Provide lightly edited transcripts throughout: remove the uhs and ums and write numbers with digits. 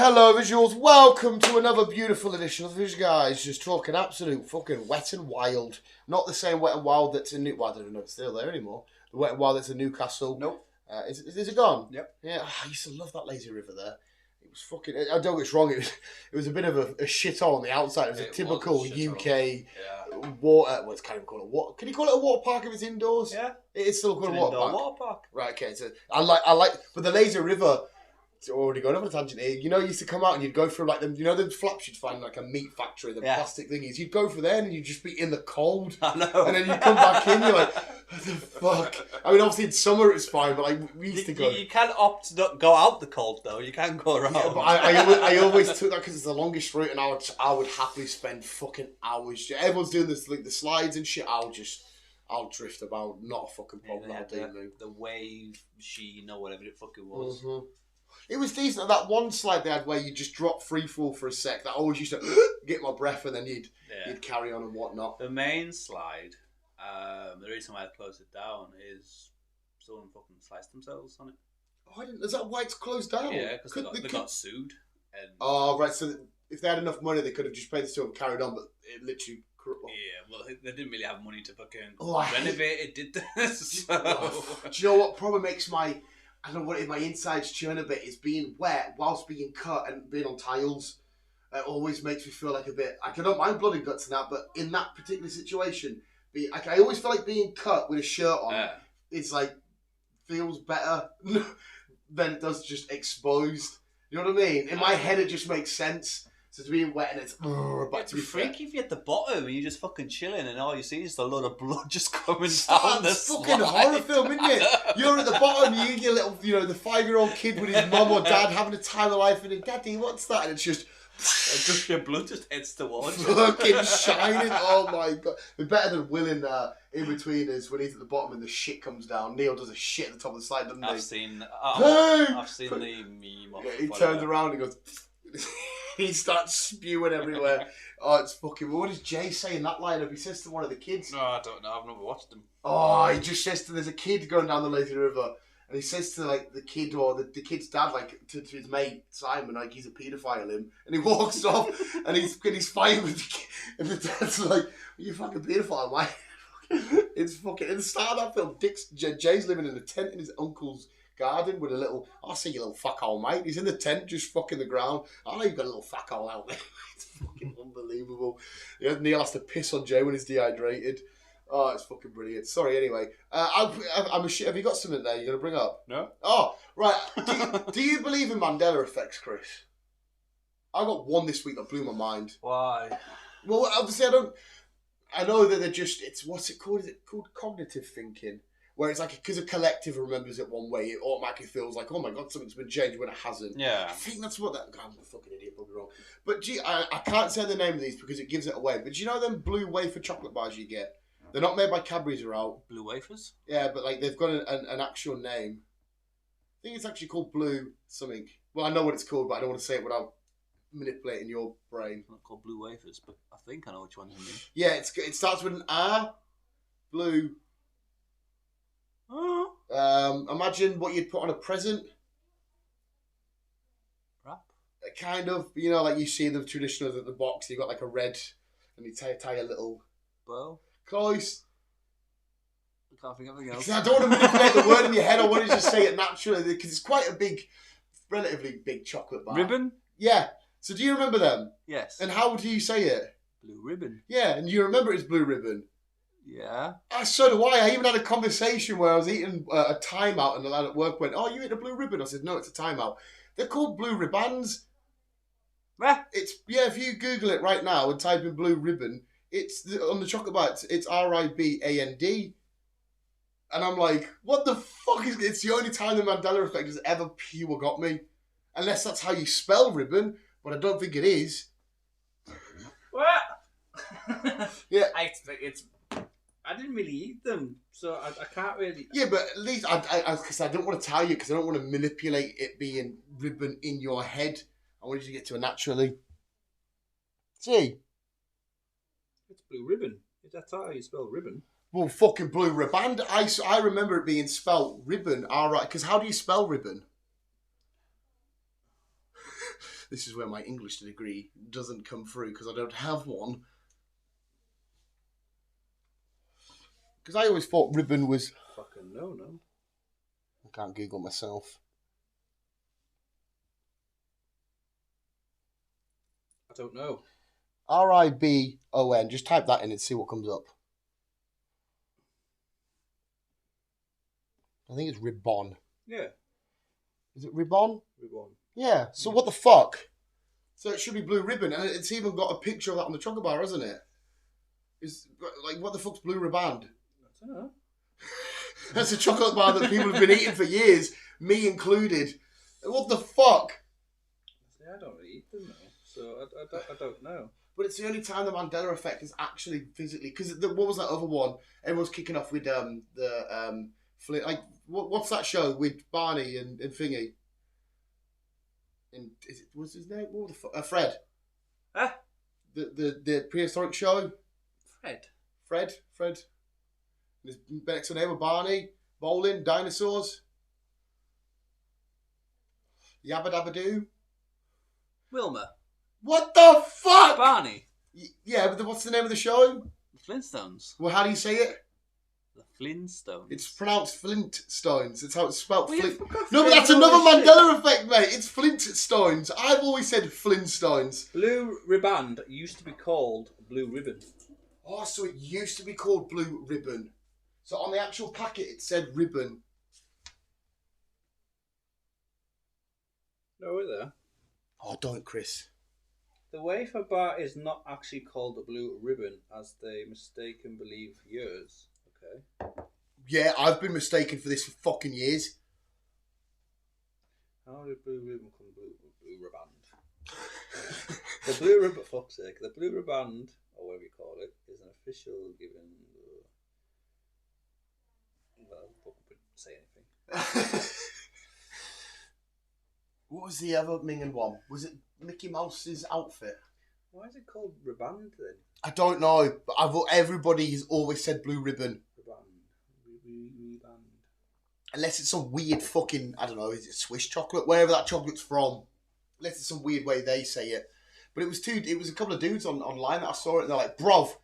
Hello, visuals. Welcome to another beautiful edition of Viz Guys. Just talking absolute fucking wet and wild. Not the same wet and wild that's in New. Well, I don't know if it's still there anymore. The wet and wild that's in Newcastle. Nope. Is it gone? Yep. Yeah. I used to love that lazy river there. It was fucking. I don't get wrong. It was a bit of a shithole on the outside. It was a typical UK water. What's kind of called a water? Can you call it a water park if it's indoors? Yeah. It's still called a water park. Right. Okay. So I like, but the lazy river. It's already going off on a tangent here. You know, you used to come out and you'd go through like them. You know, the flaps you'd find like a meat factory, the plastic thingies. You'd go through there and you'd just be in the cold. I know. And then you'd come back in. You're like, what the fuck? I mean, obviously in summer it's fine, but like we used to go. You can opt to not go out the cold though. You can go around. Yeah, but I always took that because it's the longest route, and I would happily spend fucking hours. Everyone's doing this like the slides and shit. I'll drift about. Not a fucking problem. The wave sheen or whatever it fucking was. Mm-hmm. It was decent. That one slide they had where you just drop free fall for a sec. That always used to get my breath, and then you'd carry on and whatnot. The main slide, the reason why I closed it down is someone fucking sliced themselves on it. Oh, I didn't. Is that why it's closed down? Yeah, because they got sued. And oh, right. So if they had enough money, they could have just paid the store and carried on, but it literally. Yeah, well, they didn't really have money to fucking renovate it, did they? So. Do you know what probably makes my insides churn a bit is being wet whilst being cut and being on tiles. It always makes me feel like a bit. I don't mind blood and guts and that, but in that particular situation, I always feel like being cut with a shirt on. It's like feels better than it does just exposed. You know what I mean? In my head, it just makes sense. So it's being wet and it's but to be freaky if you're at the bottom and you're just fucking chilling and all you see is a load of blood just coming down the fucking horror film, isn't it? You're at the bottom, you get a little, the 5-year-old kid with his mum or dad having a time of life, and Daddy, what's that? And it's just your blood just heads towards you. Fucking shining. Oh my god. We're better than Will in between us when he's at the bottom and the shit comes down. Neil does a shit at the top of the slide, doesn't he? I've seen the meme. Yeah, he turns around and goes. He starts spewing everywhere. Oh, it's fucking. What does Jay say in that lineup? He says to one of the kids. No, I don't know. I've never watched them. Oh, he just says to. There's a kid going down the lazy river, and he says to like the kid or the kid's dad, like to his mate Simon, like he's a paedophile, him, and he walks off, and he's fighting with the kid, and the dad's like, "You fucking paedophile, why?" It's fucking. In the start of that film, Jay's living in a tent in his uncle's garden with a little. I see you little fuckhole, mate. He's in the tent, just fucking the ground. I know you've got a little fuckhole out there. It's fucking unbelievable. Yeah, Neil has to piss on Jay when he's dehydrated. Oh, it's fucking brilliant. Sorry, anyway. I'm a shit. Have you got something there you're gonna bring up? No. Oh, right. Do you believe in Mandela effects, Chris? I got one this week that blew my mind. Why? Well, obviously, I don't. I know that they're just. It's what's it called? Is it called cognitive thinking? Where it's like, because a collective remembers it one way, it automatically feels like, oh my god, something's been changed when it hasn't. Yeah. I think that's what that. God, I'm a fucking idiot, probably wrong. But I can't say the name of these because it gives it away. But do you know them blue wafer chocolate bars you get? They're not made by Cadbury's or out. Blue wafers? Yeah, but like they've got an actual name. I think it's actually called blue something. Well, I know what it's called, but I don't want to say it without manipulating your brain. It's not called blue wafers, but I think I know which one you mean. Yeah, it starts with an R. Blue. Imagine what you'd put on a present. Wrap? Kind of, like you see the traditional at the box, you got like a red, and you tie a little bow. Close. I can't think of anything else. I don't want to manipulate the word in your head. I want to just say it naturally because it's quite a big, relatively big chocolate bar. Ribbon? Yeah. So do you remember them? Yes. And how do you say it? Blue ribbon. Yeah, and you remember it's blue ribbon. Yeah. So do I. I even had a conversation where I was eating a timeout and the lad at work went, "Oh, you ate a blue ribbon?" I said, "No, it's a timeout." They're called blue ribbons. Where? If you Google it right now and type in blue ribbon, it's on the chocolate bar. It's RIBAND. And I'm like, what the fuck is? It's the only time the Mandela effect has ever pure got me, unless that's how you spell ribbon, but I don't think it is. What? Yeah. I didn't really eat them, so I can't really. Yeah, but at least because I don't want to tell you because I don't want to manipulate it being ribbon in your head. I want you to get to it naturally. See, it's blue ribbon. That's how you spell ribbon. Well, fucking blue ribbon. I remember it being spelled ribbon. All right, because how do you spell ribbon? This is where my English degree doesn't come through because I don't have one. Because I always thought ribbon was... Fucking no. I can't Google myself. I don't know. RIBON. Just type that in and see what comes up. I think it's ribbon. Yeah. Is it ribbon? Ribbon. Yeah. So what the fuck? So it should be blue ribbon, and it's even got a picture of that on the chocolate bar, hasn't it? Is like what the fuck's blue riband? I don't know. That's a chocolate bar that people have been eating for years, me included. What the fuck? See, I don't really eat them though, so I don't know. But it's the only time the Mandela effect is actually physically, because what was that other one? Everyone's kicking off with like what's that show with Barney and Thingy? And what's his name? What the fuck? Fred. Huh? The prehistoric show. Fred. His next to neighbour Barney, bowling, dinosaurs. Yabba Dabba Doo. Wilma. What the fuck? Barney. Yeah, but what's the name of the show? The Flintstones. Well, how do you say it? The Flintstones. It's pronounced Flintstones. It's how it's spelled. Well, No, but that's another Mandela effect, mate. It's Flintstones. I've always said Flintstones. Blue Riband used to be called Blue Ribbon. Oh, so it used to be called Blue Ribbon. So on the actual packet, it said ribbon. No, is there? Oh, don't, Chris. The wafer bar is not actually called a blue ribbon, as they mistaken believe for years. Okay. Yeah, I've been mistaken for this for fucking years. How did blue ribbon become blue riband? The blue ribbon, for fuck's sake, the blue riband, or whatever you call it, is an official given. Well, I wouldn't say anything. What was the other Mingin one? Was it Mickey Mouse's outfit? Why is it called riband then? I don't know, but everybody has always said blue ribbon. Riband. Unless it's some weird fucking, I don't know, is it Swiss chocolate? Wherever that chocolate's from. Unless it's some weird way they say it. But it was a couple of dudes online that I saw it and they're like, bruv,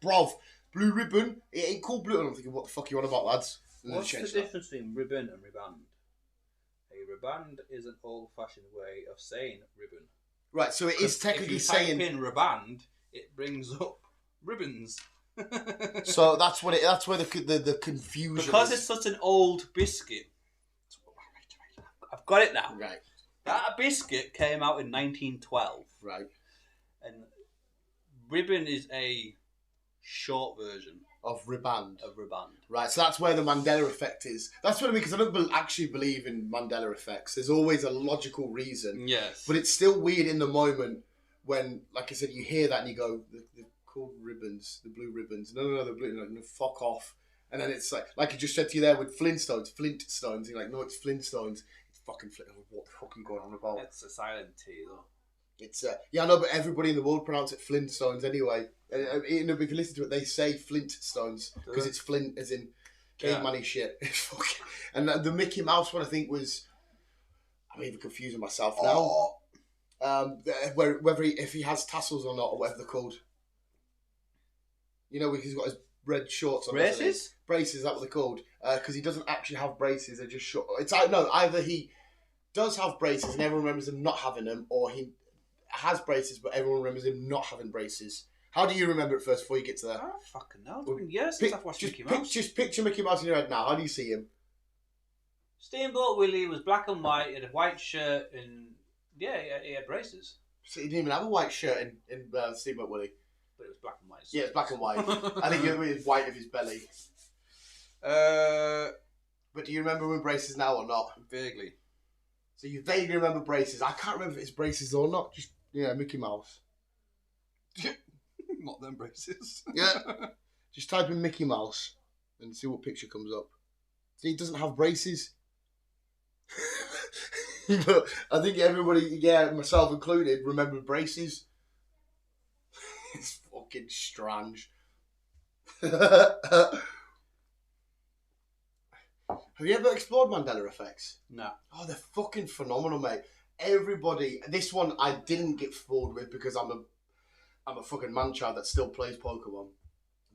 blue ribbon, it ain't called blue. And I'm thinking, what the fuck are you on about, lads? And What's the difference between ribbon and riband? A riband is an old-fashioned way of saying ribbon. Right, so it is technically saying... If you type in riband, it brings up ribbons. So that's where the confusion because is. it's such an old biscuit. I've got it now. Right. That biscuit came out in 1912. Right. And ribbon is a short version Of riband. Right, so that's where the Mandela effect is. That's what I mean, because I don't actually believe in Mandela effects. There's always a logical reason. Yes. But it's still weird in the moment when, like I said, you hear that and you go, they're called ribbons, the blue ribbons. No, the blue, no, fuck off. And then it's like I just said to you there with Flintstones. You're like, no, it's Flintstones. It's fucking what the fuck are you going on about? It's a silent T, though. It's yeah, I know, but everybody in the world pronounce it Flintstones anyway. You know, if you listen to it, they say Flintstones because it's Flint as in caveman-y shit. And the Mickey Mouse one, I think, was... I'm even confusing myself now. Whether if he has tassels or not, or whatever they're called. You know, he's got his red shorts on. Braces? Braces, is that what they're called? Because he doesn't actually have braces. They're just short. It's no, either he does have braces and everyone remembers him not having them, or he has braces but everyone remembers him not having braces. How do you remember it first before you get to that? I don't fucking know. It's been years since I've watched Mickey Mouse. Just picture Mickey Mouse in your head now. How do you see him? Steamboat Willie was black and white, he had a white shirt, and yeah, he had braces. So he didn't even have a white shirt in Steamboat Willie. But it was black and white. Yeah, it's black and white. I think it was white of his belly. But do you remember when braces now or not? Vaguely. So you vaguely remember braces. I can't remember if it's braces or not. Just, Mickey Mouse. Not them braces. Yeah. Just type in Mickey Mouse and see what picture comes up. See, he doesn't have braces. But I think everybody, myself included, remembered braces. It's fucking strange. Have you ever explored Mandela effects? No. Oh, they're fucking phenomenal, mate. everybody. This one I didn't get fooled with because I'm a fucking man-child that still plays Pokemon.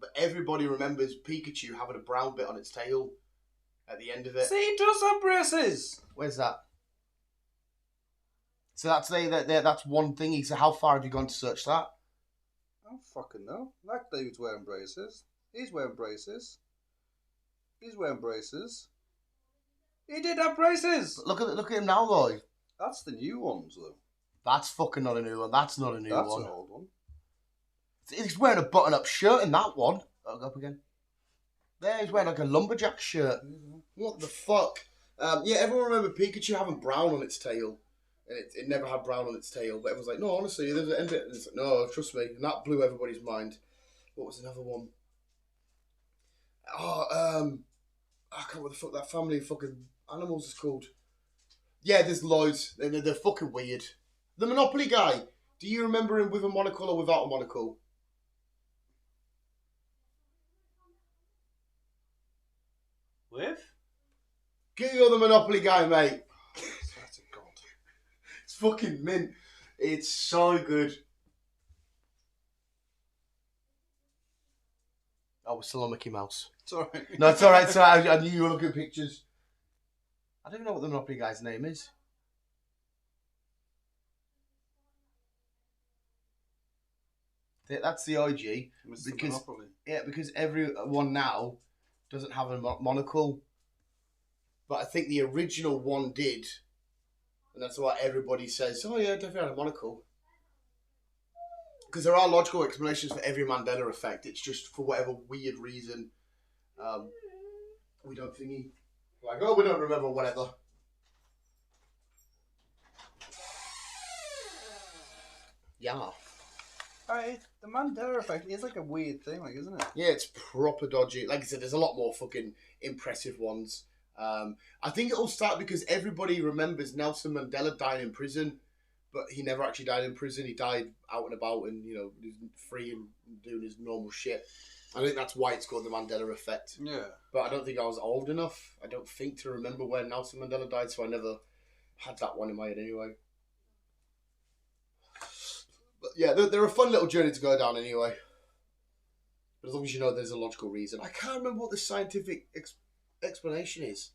But everybody remembers Pikachu having a brown bit on its tail at the end of it. See, it does have braces. Where's that? So that's one thing. So how far have you gone to search that? I don't fucking know. That dude's wearing braces. He's wearing braces. He's wearing braces. He did have braces. But look at him now, though. That's the new ones, though. That's fucking not a new one. That's not a new one. That's an old one. He's wearing a button-up shirt in that one. Oh, go up again. There, he's wearing like a lumberjack shirt. Mm-hmm. What the fuck? Yeah, everyone remember Pikachu having brown on its tail. And it never had brown on its tail. But everyone's like, no, honestly, there's an end bit. And it's like, no, trust me. And that blew everybody's mind. What was another one? Oh, I can't remember what the fuck that family of fucking animals is called. Yeah, there's loads. They're fucking weird. The Monopoly guy. Do you remember him with a monocle or without a monocle? With? Google the Monopoly guy, mate. That's a god. It's fucking mint. It's so good. Oh, we're still on Mickey Mouse. It's alright. No, it's alright. So I knew you were looking at pictures. I don't even know what the Monopoly guy's name is. That's the OG. Because everyone now doesn't have a monocle. But I think the original one did. And that's why everybody says, oh yeah, definitely had a monocle. Because there are logical explanations for every Mandela effect. It's just for whatever weird reason, we don't thingy. Like, oh, we don't remember whatever. Yeah. Alright, the Mandela effect is like a weird thing, like, isn't it? Yeah, it's proper dodgy. Like I said, there's a lot more fucking impressive ones. I think it all started because everybody remembers Nelson Mandela dying in prison, but he never actually died in prison. He died out and about and, you know, free and doing his normal shit. I think that's why it's called the Mandela effect. Yeah. But I don't think I was old enough, I don't think, to remember when Nelson Mandela died, so I never had that one in my head anyway. But yeah, they're a fun little journey to go down anyway. But as long as you know there's a logical reason. I can't remember what the scientific explanation is.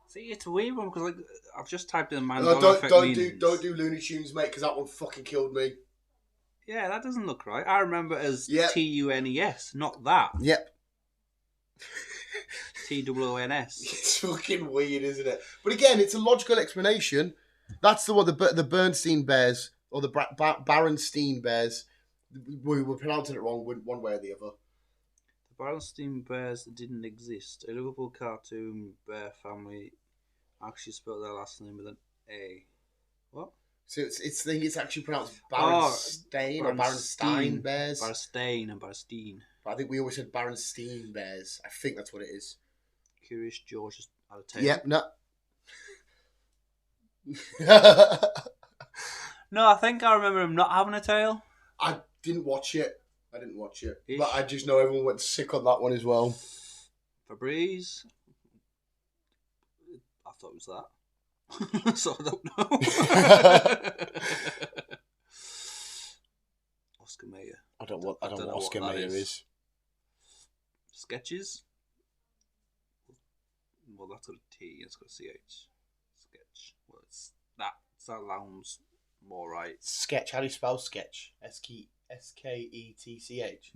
See, it's a weird one because like I've just typed in Mandela effect meanings. Don't do Looney Tunes, mate, because that one fucking killed me. Yeah, that doesn't look right. I remember it as TUNES, not that. Yep. TOONS. It's fucking weird, isn't it? But again, it's a logical explanation. That's the one the Bernstein Bears or the Berenstein Bears. We were pronouncing it wrong one way or the other. The Berenstein Bears didn't exist. A Liverpool cartoon bear family actually spelled their last name with an A. What? So it's actually pronounced Berenstain or Berenstein Bears. Berenstain and Berenstein. But I think we always said Berenstein Bears. I think that's what it is. Curious George just had a tail. Yep, no. No, I think I remember him not having a tail. I didn't watch it. But I just know everyone went sick on that one as well. Febreze. I thought it was that. So I don't know. Oscar Mayer. I don't know what Oscar Mayer is. Sketches. Well, that's got a T. It's got a CH. Sketch. Well, that sounds more right. Sketch. How do you spell sketch? SKETCH.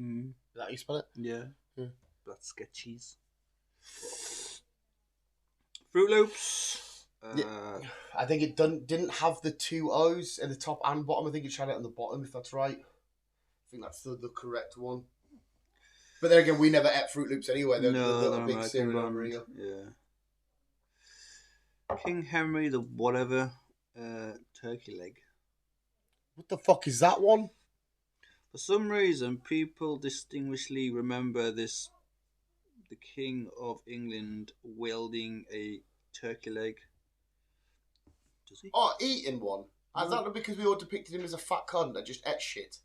Mm. Is that how you spell it? Yeah. That's sketches. Fruit Loops. Yeah. I think it didn't have the two O's in the top and bottom. I think you tried it on the bottom, if that's right. I think that's the correct one. But then again, we never ate Fruit Loops anyway. They're a big cereal over here. Yeah. King Henry the whatever turkey leg. What the fuck is that one? For some reason, people distinctly remember the King of England wielding a turkey leg. Does he? Oh, eating one. Is that because we all depicted him as a fat cunt that just ate shit?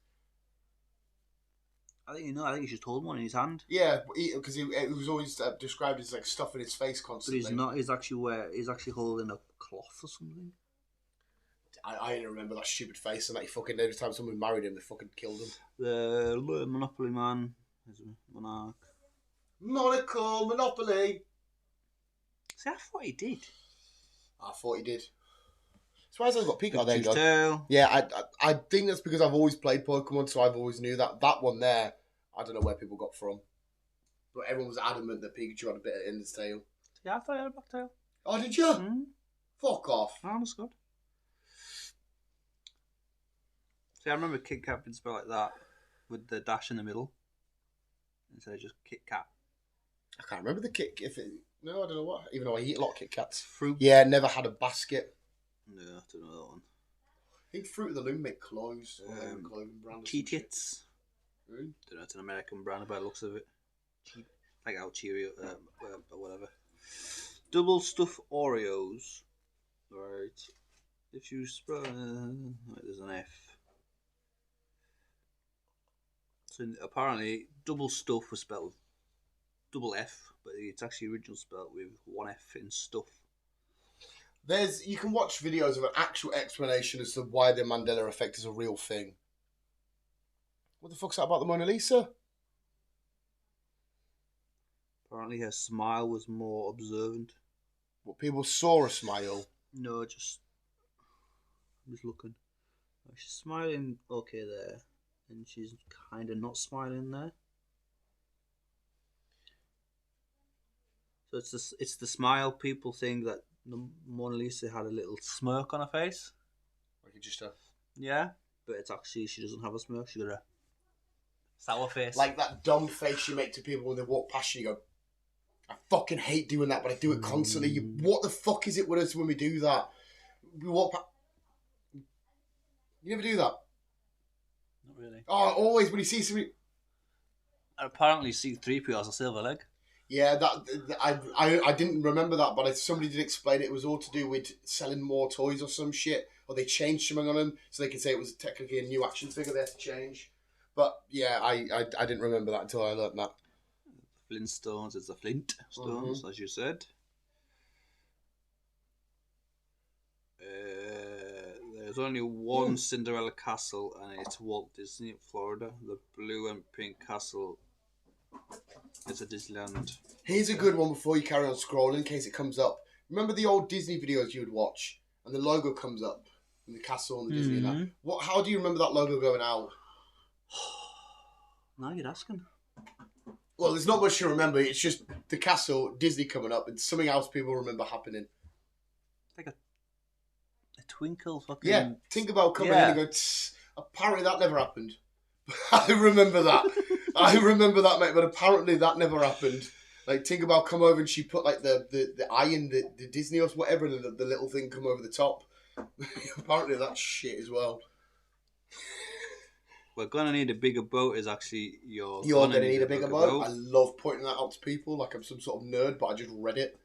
I think he's just holding one in his hand. Yeah, because he was always described as like stuffing his face constantly. But he's not. He's actually holding a cloth or something. I didn't remember that stupid face and that he fucking every time someone married him, they fucking killed him. The Monopoly man is a monarch. Monocle, Monopoly. See, I thought he did. I thought he did. That's why I've got Pikachu. Oh, there you go. Tail. Yeah, I think that's because I've always played Pokemon, so I've always knew that. That one there, I don't know where people got from. But everyone was adamant that Pikachu had a bit in his tail. Yeah, I thought he had a black tail. Oh, did you? Mm. Fuck off. Oh, that's good. See, I remember Kit Kat being spelled like that, with the dash in the middle, instead of just Kit Kat. I can't remember the Kit. No, I don't know what. Even though I eat a lot of Kit Kats. Fruit. Yeah, never had a basket. No, I don't know that one. I think Fruit of the Loom make clothes. Clothing brand. Cheez-Its. Really? Don't know, it's an American brand by the looks of it. Like our Cheerio, or whatever. Double stuffed Oreos. Right. If you spell, there's an F. So apparently, double stuff was spelled double F, but it's actually original spelled with one F in stuff. You can watch videos of an actual explanation as to why the Mandela effect is a real thing. What the fuck's that about the Mona Lisa? Apparently her smile was more observant. What, people saw a smile? No, I'm just looking. She's smiling okay there, and she's kind of not smiling there. So it's the smile. People think that the Mona Lisa had a little smirk on her face. Like just Yeah, but it's actually she doesn't have a smirk. She's got a sour face. like that dumb face you make to people when they walk past you. You go, I fucking hate doing that, but I do it constantly. What the fuck is it with us when we do that? We walk past. You never do that. Not really. Oh, always when you see somebody. Apparently, C-3PO has a silver leg. Yeah, I didn't remember that, but somebody did explain it. It was all to do with selling more toys or some shit, or they changed something on them, so they could say it was technically a new action figure they had to change. But yeah, I didn't remember that until I learned that. Flintstones is the Flint Stones, as you said. There's only one Cinderella castle, and it's Walt Disney in Florida. The blue and pink castle is at Disneyland. Here's a good one before you carry on scrolling, in case it comes up. Remember the old Disney videos you would watch, and the logo comes up, and the castle and the Disney and that? How do you remember that logo going out? Now you're asking. Well, there's not much to remember. It's just the castle, Disney coming up, and something else people remember happening. Like a twinkle fucking... Yeah, Tinkerbell coming in and go, tss. Apparently that never happened. I remember that. I remember that, mate, but apparently that never happened. Like, Tinkerbell come over and she put, like, the eye in the Disney or whatever, and the little thing come over the top. Apparently that's shit as well. We're gonna need a bigger boat is actually You're gonna need a bigger boat. I love pointing that out to people like I'm some sort of nerd, but I just read it.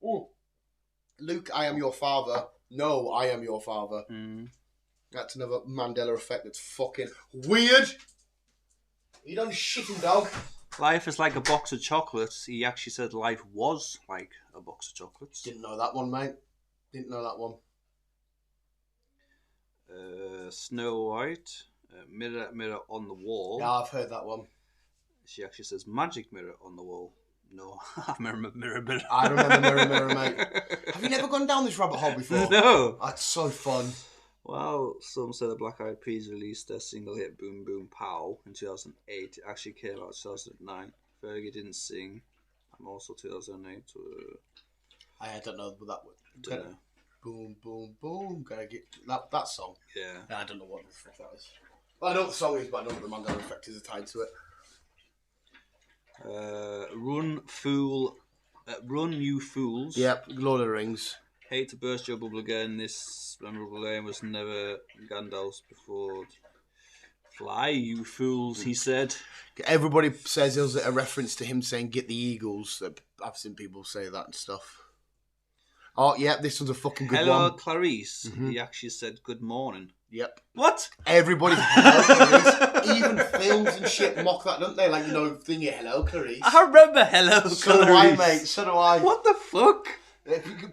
Ooh. Luke, I am your father. No, I am your father. That's another Mandela effect that's fucking weird. You done shitting, dog. Life is like a box of chocolates. He actually said life was like a box of chocolates. Didn't know that one, mate. Didn't know that one. Snow White, mirror, mirror on the wall. Yeah, I've heard that one. She actually says magic mirror on the wall. No, I remember mirror, mirror. I remember mirror, mirror, mate. Have you never gone down this rabbit hole before? No. That's so fun. Well, some say the Black Eyed Peas released their single hit Boom Boom Pow in 2008. It actually came out in 2009. Fergie didn't sing. And also 2008. I don't know what that was. Don't know. Boom, boom, boom. Gotta get that song. Yeah. I don't know what the fuck that is. Well, I know what the song is, but I know what the Mandela effect is tied to it. Run You Fools. Yep, Lord of the Rings. Hate to burst your bubble again. This memorable name was never Gandalf's before. Fly, you fools, he said. Everybody says it was a reference to him saying, get the Eagles. I've seen people say that and stuff. Oh, yeah, this one's a fucking good one. Hello, Clarice. He actually said good morning. Yep. What? Everybody, hello, Clarice. Even films and shit mock that, don't they? Like, thingy, hello, Clarice. I remember hello, Clarice. So do I, mate. So do I. What the fuck?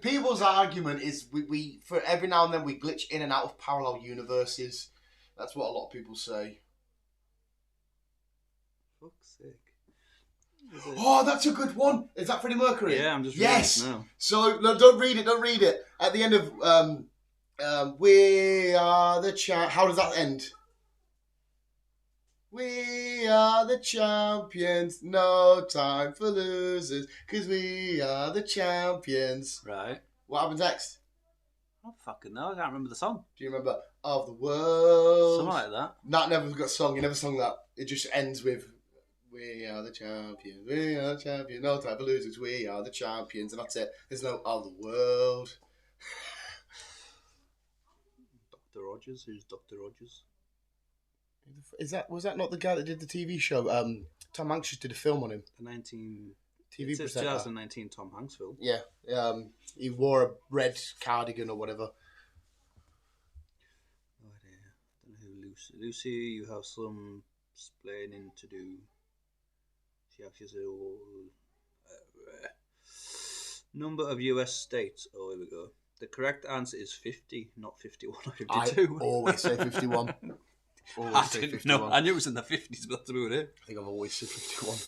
People's argument is we for every now and then we glitch in and out of parallel universes. That's what a lot of people say. Fuck's sake. Oh, that's a good one. Is that Freddie Mercury? Yeah, I'm just reading yes. it now. So no, don't read it. Don't read it. At the end of we are the How does that end? We are the champions. No time for losers, 'cause we are the champions. Right. What happens next? I don't fucking know. I can't remember the song. Do you remember Of the World? Something like that. That never got sung. You never sung that. It just ends with we are the champions. We are the champions. No time for losers. We are the champions, and that's it. There's no Of the World. Dr. Rogers. Who's Dr. Rogers? Was that not the guy that did the TV show? Tom Hanks just did a film on him. The TV it's presenter. 2019 Tom Hanks film. Yeah. He wore a red cardigan or whatever. Oh dear. I don't know who Lucy. Lucy, you have some explaining to do. She actually said, number of US states. Oh, here we go. The correct answer is 50, not 51 or 52. I always say 51. I didn't know. I knew it was in the 50s, but that's about it. I think I've always said 51.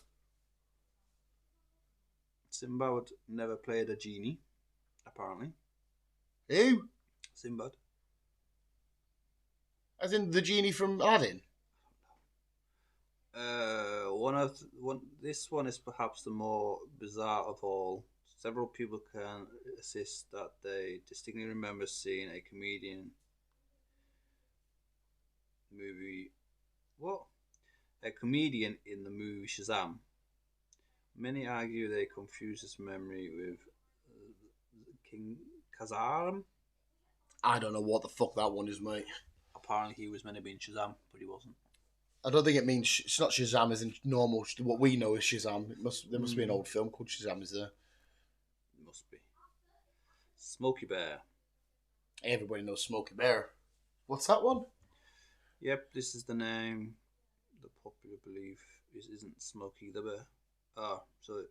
Sinbad never played a genie, apparently. Who? Sinbad. As in the genie from Aladdin? This one is perhaps the more bizarre of all. Several people can assist that they distinctly remember seeing a comedian movie. What? A comedian in the movie Shazam. Many argue they confuse this memory with King Kazaram. I don't know what the fuck that one is, mate. Apparently he was meant to be in Shazam, but he wasn't. I don't think it means... It's not Shazam as in normal... What we know is Shazam. There must be an old film called Shazam, is there? Must be. Smokey Bear. Everybody knows Smokey Bear. What's that one? Yep, this is the name. The popular belief isn't Smokey the Bear. Oh, so...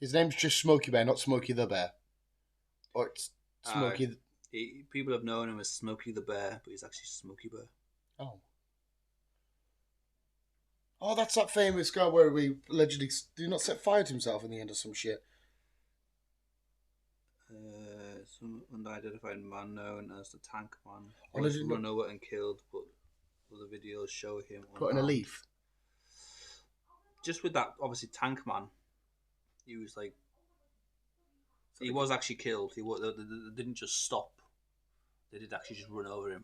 His name's just Smokey Bear, not Smokey the Bear. Or it's Smokey... people have known him as Smokey the Bear, but he's actually Smokey Bear. Oh. Oh, that's that famous guy where we allegedly do not set fire to himself in the end or some shit. Some unidentified man known as the Tank Man Oh, was run over and killed, but other videos show him put in a leaf. Just with that, obviously, Tank Man, he was like, he was actually killed. They didn't just stop; they did actually just run over him.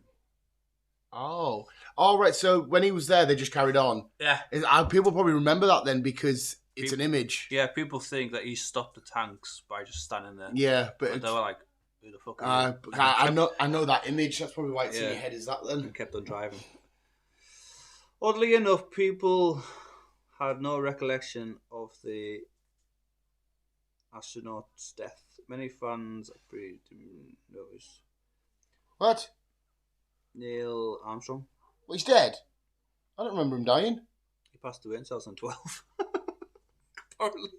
Oh, all right. So when he was there, they just carried on. Yeah, people probably remember that then because it's an image. Yeah, people think that he stopped the tanks by just standing there. Yeah, but they were like, "Who the fuck are you?" I know that image. That's probably why it's in your head. Is that then? And kept on driving. Oddly enough, people had no recollection of the astronaut's death. Many fans agreed to notice. What? Neil Armstrong. Well, he's dead. I don't remember him dying. He passed away in 2012. Apparently.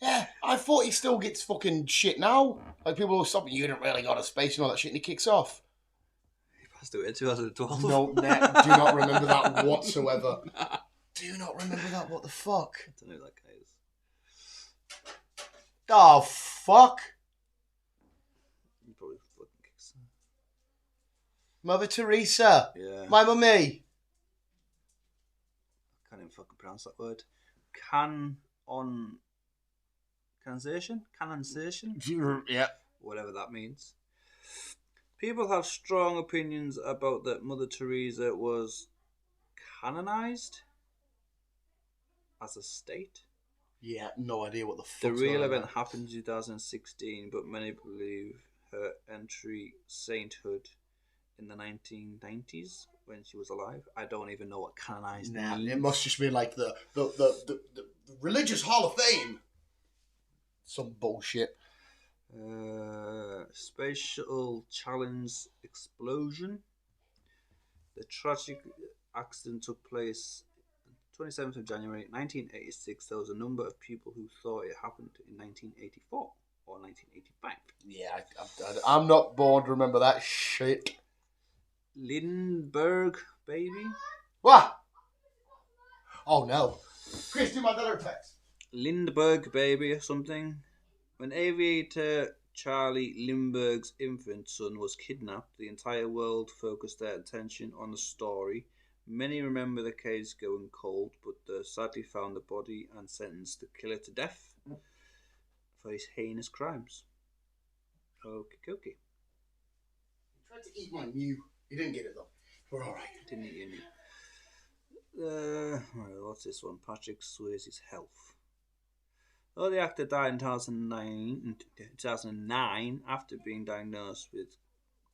Yeah, I thought he still gets fucking shit now. Like, people will stop, you didn't really go to space and all that shit, and he kicks off. He passed away in 2012. No, do not remember that whatsoever. Nah. Do not remember that, what the fuck? I don't know who that guy is. Oh, fuck. He probably fucking kicks. Mother Teresa. Yeah. My mummy. I can't even fucking pronounce that word. Canonization? Yeah. Whatever that means. People have strong opinions about that Mother Teresa was canonized as a state. Yeah, no idea what the fuck. The real event happened in 2016, but many believe her entry sainthood in the 1990s when she was alive. I don't even know what canonized means. It must just be like the religious Hall of Fame. Some bullshit. Space Shuttle Challenge explosion. The tragic accident took place 27th of January 1986. There was a number of people who thought it happened in 1984 or 1985. Yeah, I'm not born to remember that shit. Lindbergh baby? What? Oh no. Chris, do Mandela effects. Lindbergh baby or something. When aviator Charlie Lindbergh's infant son was kidnapped, the entire world focused their attention on the story. Many remember the case going cold, but sadly found the body and sentenced the killer to death for his heinous crimes. Okie dokie. He tried to eat my new. He didn't get it though. We're alright. Didn't eat any. What's this one? Patrick Swayze's health. Though the actor died in 2009 after being diagnosed with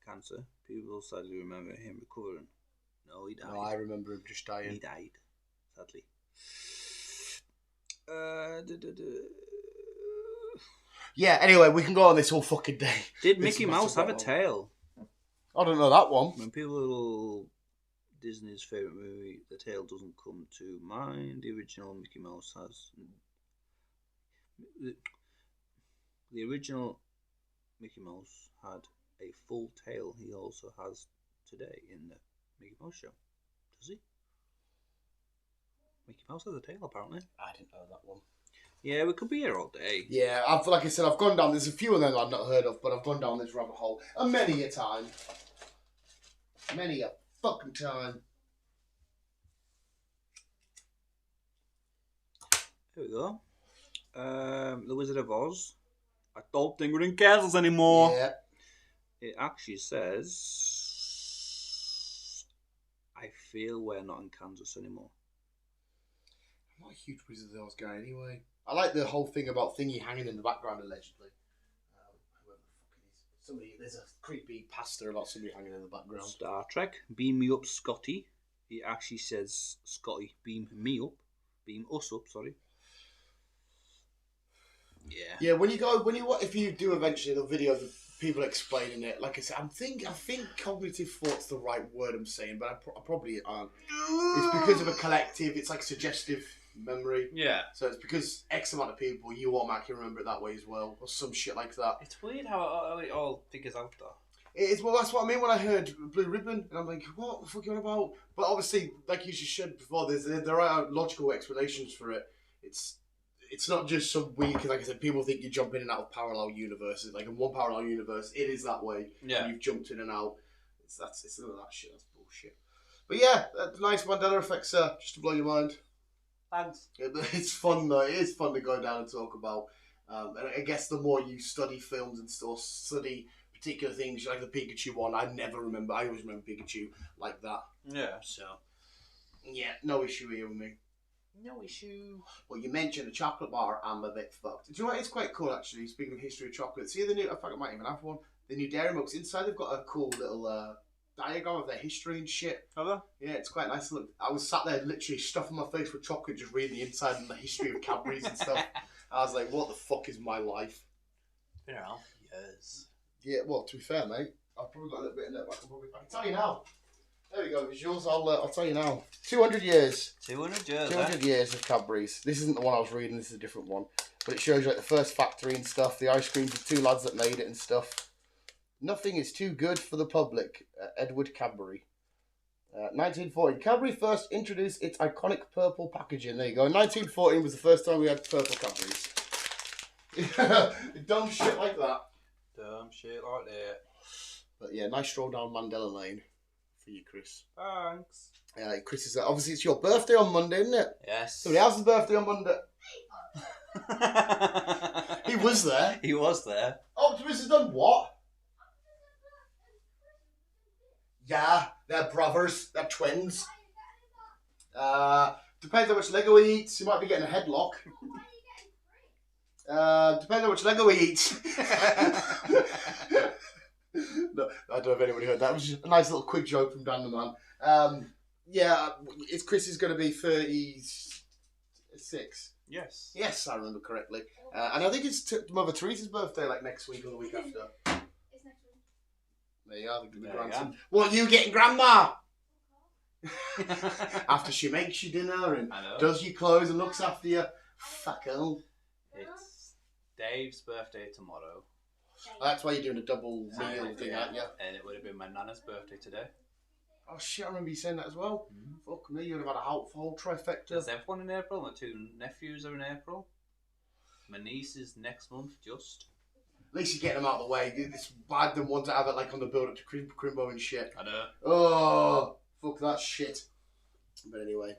cancer, people sadly remember him recovering. No, he died. No, I remember him just dying. He died, sadly. Yeah, anyway, we can go on this whole fucking day. Did Mickey Mouse have a tail? I don't know that one. When people Disney's favourite movie, the tail doesn't come to mind. The original Mickey Mouse has... The original Mickey Mouse had a full tail. He also has today in the Mickey Mouse show. Does he? Mickey Mouse has a tail, apparently. I didn't know that one. Yeah, we could be here all day. Yeah, like I said, I've gone down. There's a few of them I've not heard of, but I've gone down this rabbit hole many a time. Many a fucking time. There we go. The Wizard of Oz. I don't think we're in castles anymore. Yeah. It actually says, I feel we're not in Kansas anymore. I'm not a huge Wizard of Oz guy anyway. I like the whole thing about Thingy hanging in the background, allegedly. Whoever the fuck it is. There's a creepy pastor about somebody hanging in the background. Star Trek, beam me up, Scotty. He actually says, Scotty, beam me up. Beam us up, sorry. Yeah. Yeah, if you do eventually the video of people explaining it, like I said, I think cognitive thought's the right word I'm saying, but I probably aren't. It's because of a collective. It's like suggestive memory. Yeah. So it's because X amount of people, you automatically remember it that way as well, or some shit like that. It's weird how it all figures out though. It is, well, that's what I mean when I heard Blue Ribbon, and I'm like, what the fuck are you on about? But obviously, like you just said before, there are logical explanations for it. It's not just some weird, because like I said, people think you jump in and out of parallel universes. Like in one parallel universe, it is that way. Yeah. And you've jumped in and out. It's none of that shit. That's bullshit. But yeah, nice Mandela effects, just to blow your mind. Thanks. It's fun though. It is fun to go down and talk about. And I guess the more you study films and stuff, study particular things, like the Pikachu one, I always remember Pikachu like that. Yeah. So, yeah, no issue here with me. No issue. Well, you mentioned a chocolate bar, I'm a bit fucked. Do you know what? It's quite cool, actually, speaking of history of chocolate. See the new, I think I might even have one, the new Dairy Milks. Inside they've got a cool little diagram of their history and shit. Have they? Yeah, it's quite nice to look. I was sat there literally stuffing my face with chocolate, just reading the inside and the history of Cadbury's and stuff. I was like, what the fuck is my life? Been around for years. Yeah, well, to be fair, mate, I've probably got a little bit in there, but I can tell you now. There we go, visuals. I'll tell you now. 200 years. 200 years. 200 years of Cadbury's. This isn't the one I was reading. This is a different one. But it shows you like the first factory and stuff. The ice creams, the two lads that made it and stuff. Nothing is too good for the public. Edward Cadbury. 1940. Cadbury first introduced its iconic purple packaging. There you go. 1914 was the first time we had purple Cadbury's. Dumb shit like that. Dumb shit like that. But yeah, nice stroll down Mandela Lane for you, Chris. Thanks. Chris is obviously it's your birthday on Monday, isn't it? Yes. Somebody else's birthday on Monday. He was there. He was there. Optimus has done what? Yeah, they're brothers. They're twins. Depends how much Lego he eats. He might be getting a headlock. Depends how much Lego he eats. No, I don't know if anybody heard that. It was just a nice little quick joke from Dan the Man. Yeah, Chris is going to be 36. Yes. Yes, I remember correctly. And I think it's Mother Teresa's birthday, like next week or the week after. It's next week. There you are, the There grandson. you What are you getting, Grandma? After she makes you dinner and does your clothes and looks after you. Fuck hell. It's Dave's birthday tomorrow. That's why you're doing a double meal thing, aren't you? And it would have been my nana's birthday today. Oh shit, I remember you saying that as well. Fuck me, you'd have had a whole trifecta. Is everyone in April? My 2 nephews are in April. My niece is next month, just. At least you're getting them out of the way. It's bad than ones that have it like on the build up to Crimbo and shit. I know. Oh, fuck that shit. But anyway,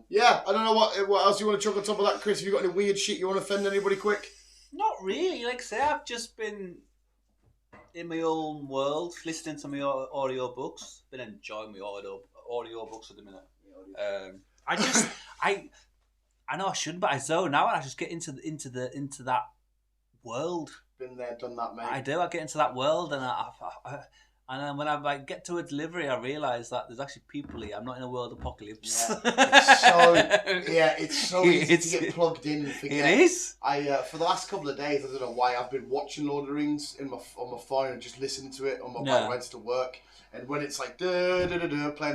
yeah, I don't know what else you want to chuck on top of that, Chris. Have you got any weird shit you want to offend anybody quick? Not really. Like I say, I've just been in my own world, listening to my audio books. Been enjoying my audio books at the minute. I know I shouldn't, but I zone out and I just get into that world. Been there, done that, mate. I do. I get into that world, and and then when I like get to a delivery, I realise that there's actually people here. I'm not in a world apocalypse. It's so easy to get plugged in and forget. It is. For the last couple of days, I don't know why, I've been watching Lord of the Rings on my phone and just listening to it on my bike rides to work. And when it's like playing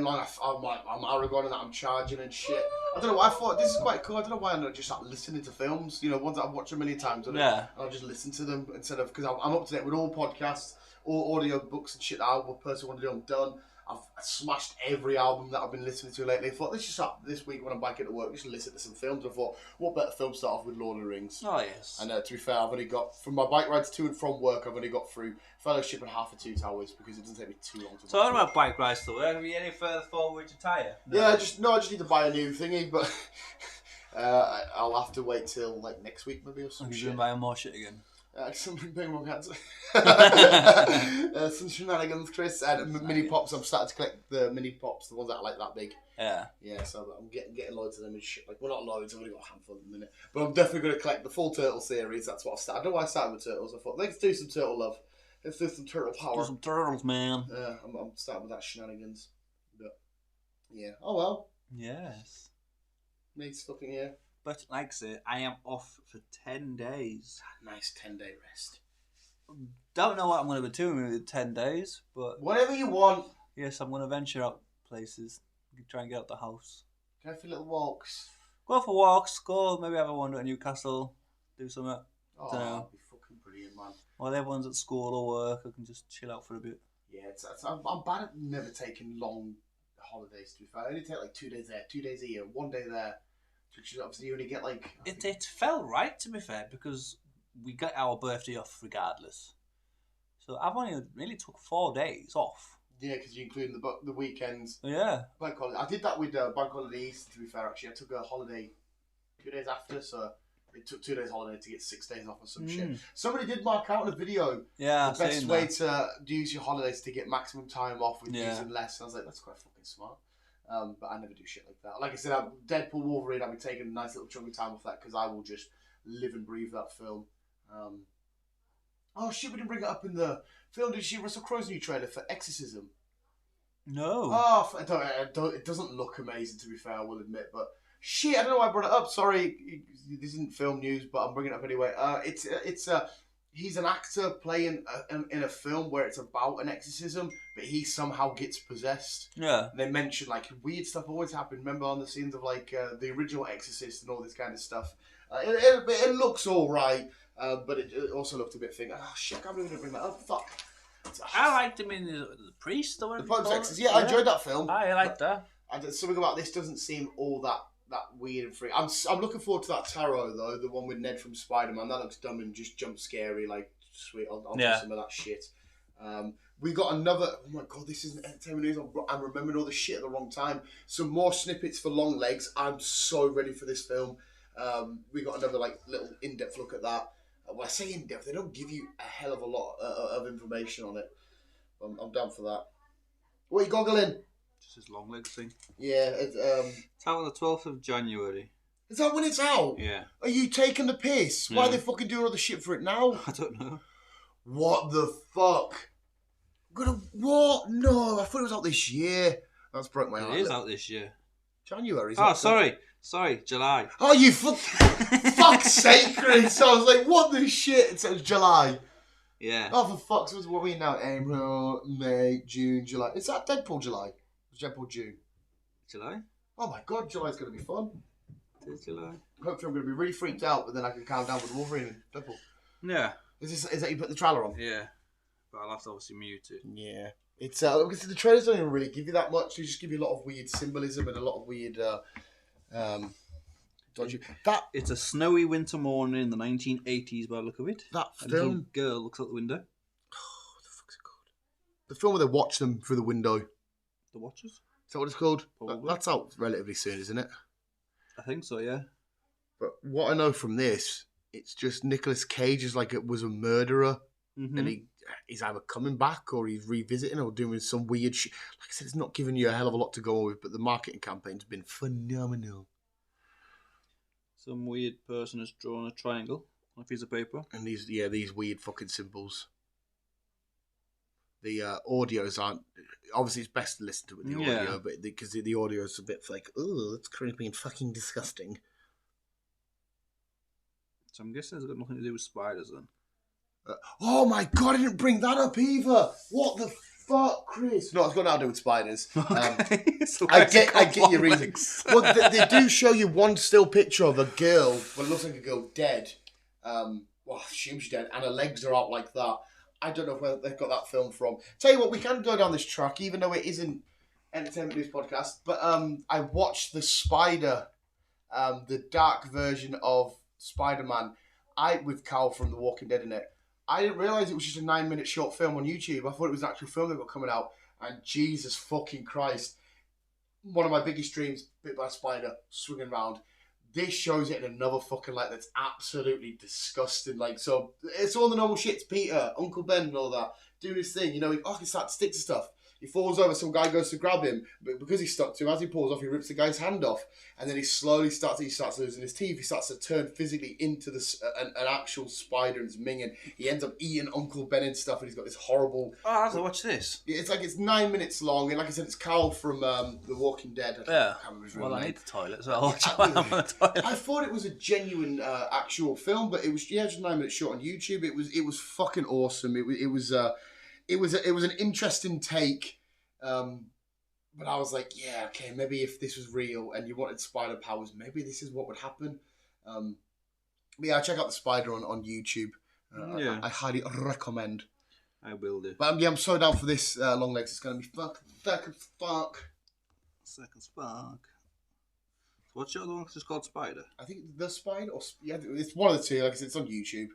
along, I'm like, I'm Aragorn and I'm charging and shit. I don't know why I thought this is quite cool. I don't know why I'm not just like listening to films, ones that I've watched a million times. And I'll just listen to them instead of, because I'm up to date with all podcasts, all audio books and shit that I personally want to do. I'm done. I've smashed every album that I've been listening to lately. I thought let's just start this week when I'm back into work, just listen to some films. I thought, what better film to start off with Lord of the Rings? Oh yes. And to be fair, I've only got from my bike rides to and from work, I've only got through Fellowship and half of Two Towers because it doesn't take me too long to. So what about bike rides to work? Have you any further forward to tyre? No. Yeah, I just need to buy a new thingy, but I'll have to wait till like next week maybe or something. You're going to buy more shit again. Something big more cats. Some shenanigans, Chris. And mini pops. I'm starting to collect the mini pops, the ones that are like that big. Yeah. Yeah. So I'm getting loads of them and shit. Like, well, not loads. I've only got a handful at the minute. But I'm definitely going to collect the full turtle series. That's what I started. I don't know why I started with turtles. I thought let's do some turtle love. Let's do some turtle power. Do some turtles, man. Yeah. I'm starting with that shenanigans. But yeah. Oh well. Yes. Needs fucking yeah. But like I say, I am off for 10 days. Nice 10-day rest. Don't know what I'm going to be doing with 10 days, but whatever you want. Yes, I'm going to venture out places, try and get out the house. Go for little walks. Go for walks. Go maybe have a wander at Newcastle. Do something. Oh, that'd be fucking brilliant, man. While everyone's at school or work, I can just chill out for a bit. Yeah, I'm bad at never taking long holidays. To be fair, I only take like 2 days there, 2 days here, 1 day there. Which is obviously you only get like. It felt right to be fair because we got our birthday off regardless. So I've only really took 4 days off. Yeah, because you include the weekends. Yeah. Bank holiday. I did that with Bank Holiday East. To be fair, actually, I took a holiday 2 days after, so it took 2 days holiday to get 6 days off or some shit. Somebody did mark out in a video. Yeah. The best way to use your holidays to get maximum time off with using less. And I was like, that's quite fucking smart. But I never do shit like that. Like I said, Deadpool Wolverine, I'll be taking a nice little chunk of time off that because I will just live and breathe that film. Oh shit, we didn't bring it up in the film. Did you see Russell Crowe's new trailer for Exorcism? No. Oh, it doesn't look amazing to be fair, I will admit. But shit, I don't know why I brought it up. Sorry, this isn't film news, but I'm bringing it up anyway. He's an actor playing in a film where it's about an exorcism, but he somehow gets possessed. Yeah. And they mention like weird stuff always happened. Remember on the scenes of like the original Exorcist and all this kind of stuff. It looks all right, but it also looked a bit thinking, oh shit, I can't believe I'm gonna bring that up. Fuck. I liked him in the Priest or whatever. The Pope's Exorcist. Yeah, I enjoyed that film. I liked that. Something about this doesn't seem all that weird and free. I'm looking forward to that tarot though, the one with Ned from Spider-Man. That looks dumb and just jump scary. Like sweet, I'll do some of that shit. We got another. Oh my god, this isn't entertainment news. I'm remembering all the shit at the wrong time. Some more snippets for Long Legs. I'm so ready for this film. We got another like little in-depth look at that. When I say in-depth, they don't give you a hell of a lot of information on it. I'm down for that. What are you goggling? Just his long legs thing. Yeah, It's out on the 12th of January. Is that when it's out? Yeah. Are you taking the piss? Why are they fucking doing all the shit for it now? I don't know. What the fuck? What? No, I thought it was out this year. That's broke my heart. It is out this year. January. Oh, sorry, July. Oh, you fuck's sake, Chris. I was like, what the shit? It was July. Yeah. Oh, for fuck's sake, what are we now? April, May, June, July. Is that Deadpool July? It's Deadpool June. July? Oh my god, July's going to be fun. It is July. Hopefully I'm going to be really freaked out, but then I can calm down with Wolverine and Deadpool. Yeah. Is that you put the trailer on? Yeah. But I'll have to obviously mute it. Yeah. It's because the trailers don't even really give you that much. They just give you a lot of weird symbolism and a lot of weird dodgy. That It's a snowy winter morning in the 1980s by the look of it. that A little film. girl looks out the window. What the fuck's it called? The film where they watch them through the window. The Watchers? Is that what it's called? Probably. That's out relatively soon, isn't it? I think so, yeah. But what I know from this, it's just Nicolas Cage is like it was a murderer, Mm-hmm. and he's either coming back or he's revisiting or doing some weird shit. Like I said, it's not giving you a hell of a lot to go on with, but the marketing campaign's been phenomenal. Some weird person has drawn a triangle on a piece of paper. And these weird fucking symbols. The audios aren't. Obviously, it's best to listen to it with the Yeah. audio, but because the audio is a bit like, oh, it's creepy and fucking disgusting. So I'm guessing it's got nothing to do with spiders then. Oh my god, I didn't bring that up either. What the fuck, Chris? No, it's got nothing to do with spiders. So I where's it get come your from, reason. Lex? Well, they do show you one still picture of a girl. Well, it looks like a girl dead. Well, I assume she's dead, and her legs are out like that. I don't know where they've got that film from. Tell you what, we can go down this track, even though it isn't Entertainment News Podcast. But I watched The Spider, the dark version of Spider-Man, with Carl from The Walking Dead in it. I didn't realise it was just a 9-minute short film on YouTube. I thought it was an actual film that got coming out. And Jesus fucking Christ. One of my biggest dreams, bit by a spider, swinging around. This shows it in another fucking light that's absolutely disgusting. Like, so, it's all the normal shit. It's Peter, Uncle Ben and all that, doing his thing. You know, he can start to stick to stuff. He falls over, some guy goes to grab him, but because he's stuck to him, as he pulls off, he rips the guy's hand off, and then he slowly starts losing his teeth. He starts to turn physically into an actual spider and it's minging. He ends up eating Uncle Ben and stuff, and he's got this horrible... Oh, I have to watch this. It's 9 minutes long, and like I said, it's Carl from The Walking Dead. Yeah. I can't remember his real Well, I name. need the toilet, so I'll watch it when I'm on the toilet. I thought it was a genuine actual film, but it was just 9 minutes short on YouTube. It was fucking awesome. It was an interesting take. But I was like, yeah, okay, maybe if this was real and you wanted spider powers, maybe this is what would happen. But yeah, check out The Spider on YouTube. Yeah. I highly recommend. I will do. But I'm so down for this long legs. It's going to be fuck. Second spark. What's your other one? It's called Spider. I think The Spider, or yeah, it's one of the two. Like I said, it's on YouTube.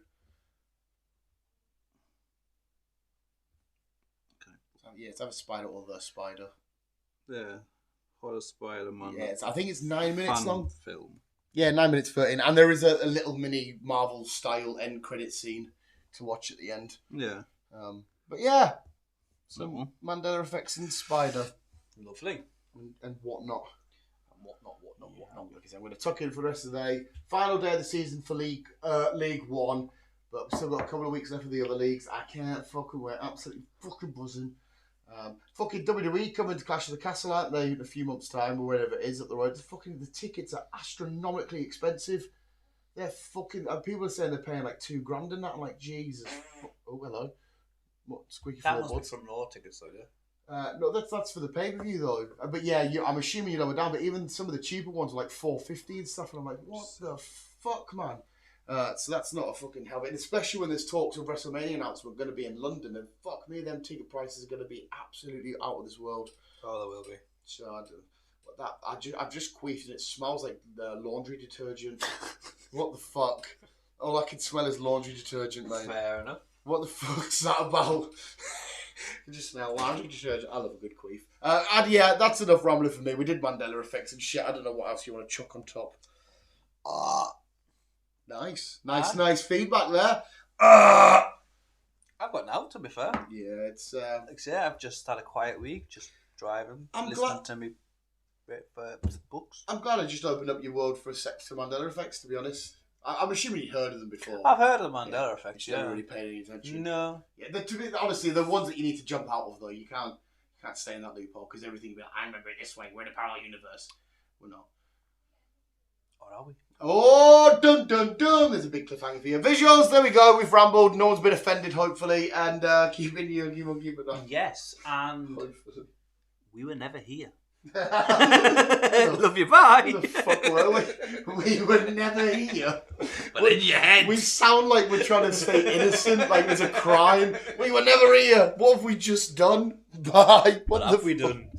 Yeah, it's either Spider or The Spider. Yeah. Horror Spider-Man. Yeah, I think it's 9 minutes fan long. film. Yeah, 9 minutes 13. And there is a little mini Marvel-style end credit scene to watch at the end. Yeah. But yeah, some one. Mandela effects in Spider. Lovely. And whatnot. And whatnot. Like I said, I'm going to tuck in for the rest of the day. Final day of the season for League One. But we've still got a couple of weeks left of the other leagues. I can't fucking wait. Absolutely fucking buzzing. Fucking WWE coming to Clash of the Castle, aren't they, in a few months' time, or wherever it is up the road. The tickets are astronomically expensive. They're fucking... people are saying they're paying like $2,000 and that. I'm like, Jesus. Oh, hello. What, squeaky That must be floorboards? from Raw tickets, though, yeah. No, that's for the pay-per-view, though. But yeah, I'm assuming you're lower down, but even some of the cheaper ones are like $4.50 and stuff, and I'm like, what the fuck, man? So that's not a fucking hell. And especially when there's talks of WrestleMania announcement going to be in London, and fuck me, them ticket prices are going to be absolutely out of this world. Oh, there will be. So I've just queefed and it smells like laundry detergent. What the fuck? All I can smell is laundry detergent, mate. Fair enough. What the fuck's that about? I just smell laundry detergent. I love a good queef. And yeah, that's enough rambling for me. We did Mandela effects and shit. I don't know what else you want to chuck on top. Nice feedback there. I've got now, to be fair. Yeah, it's... Like I say, I've just had a quiet week, just driving, listening to me books. I'm glad I just opened up your world for a sec to Mandela effects, to be honest. I'm assuming you'd heard of them before. I've heard of the Mandela effect, You never really paid any attention. No. Yeah, honestly, the ones that you need to jump out of, though, you can't stay in that loophole, because everything will be like, I remember it this way, we're in a parallel universe. We're not. Or are we? Oh, dun dun dun! There's a big cliffhanger for your visuals. There we go. We've rambled. No one's been offended, hopefully, and keep it on. Yes, and we were never here. Love you, bye. Who the fuck were we? We were never here. But in your head. We sound like we're trying to stay innocent, like there's a crime. We were never here. What have we just done? Bye. What have we done?